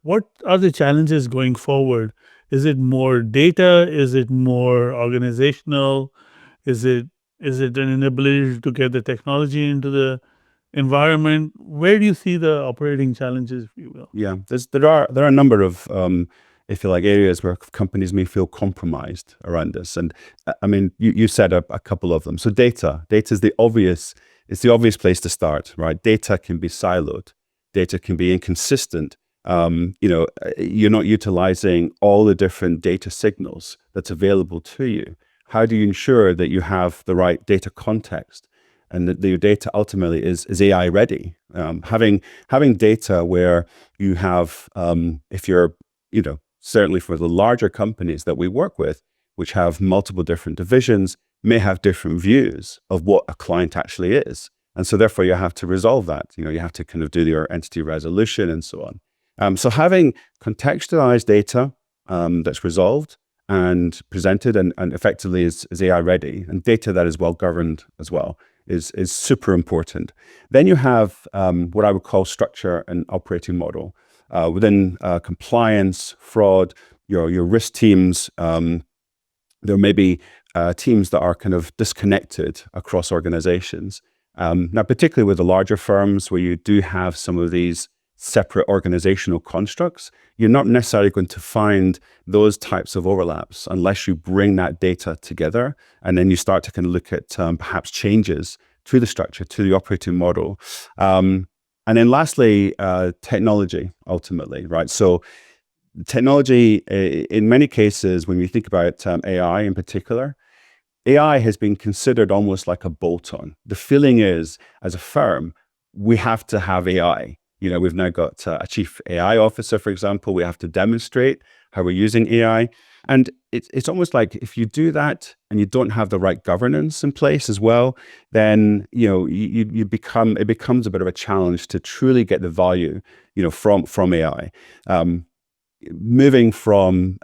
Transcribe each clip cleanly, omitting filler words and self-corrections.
What are the challenges going forward? Is it more data? Is it more organizational? Is it an inability to get the technology into the environment? Where do you see the operating challenges, if you will? Yeah, there are a number of if you like areas where companies may feel compromised around this, and I mean you said a couple of them. So data is the obvious. It's the obvious place to start, right? Data can be siloed, data can be inconsistent. You're not utilizing all the different data signals that's available to you. How do you ensure that you have the right data context and that your data ultimately is AI ready? Having data where you have, if you're, certainly for the larger companies that we work with, which have multiple different divisions, may have different views of what a client actually is. And so therefore you have to resolve that. You have to kind of do your entity resolution and so on. So having contextualized data that's resolved and presented and effectively is AI ready, and data that is well governed as well, is super important. Then you have what I would call structure and operating model. Within compliance, fraud, your risk teams, there may be teams that are kind of disconnected across organizations. Now, particularly with the larger firms where you do have some of these separate organizational constructs, you're not necessarily going to find those types of overlaps unless you bring that data together and then you start to kind of look at perhaps changes to the structure, to the operating model. And then lastly, technology, ultimately, right? So technology, in many cases, when we think about AI in particular, AI has been considered almost like a bolt-on. The feeling is, as a firm, we have to have AI. We've now got a chief AI officer, for example. We have to demonstrate how we're using AI. And it's almost like if you do that and you don't have the right governance in place as well, then it becomes a bit of a challenge to truly get the value from AI. Moving from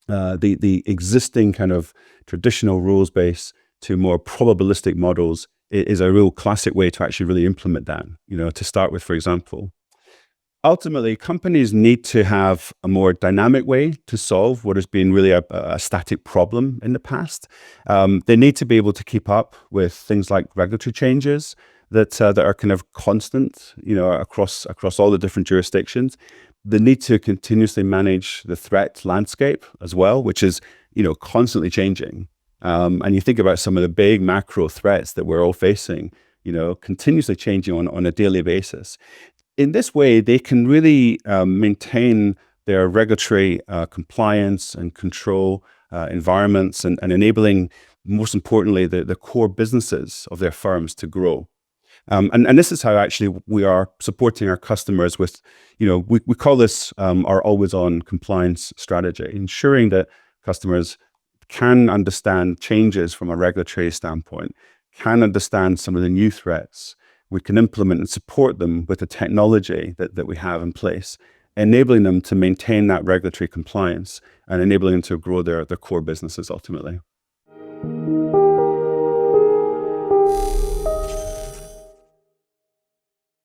the existing kind of traditional rules base to more probabilistic models is a real classic way to actually really implement that, to start with, for example. Ultimately, companies need to have a more dynamic way to solve what has been really a static problem in the past. They need to be able to keep up with things like regulatory changes that are kind of constant, across all the different jurisdictions. They need to continuously manage the threat landscape as well, which is, constantly changing. And you think about some of the big macro threats that we're all facing, continuously changing on a daily basis. In this way, they can really maintain their regulatory compliance and control environments and enabling, most importantly, the core businesses of their firms to grow. And this is how actually we are supporting our customers with, we call this our always-on compliance strategy, ensuring that customers can understand changes from a regulatory standpoint, can understand some of the new threats. We can implement and support them with the technology that we have in place, enabling them to maintain that regulatory compliance and enabling them to grow their core businesses ultimately.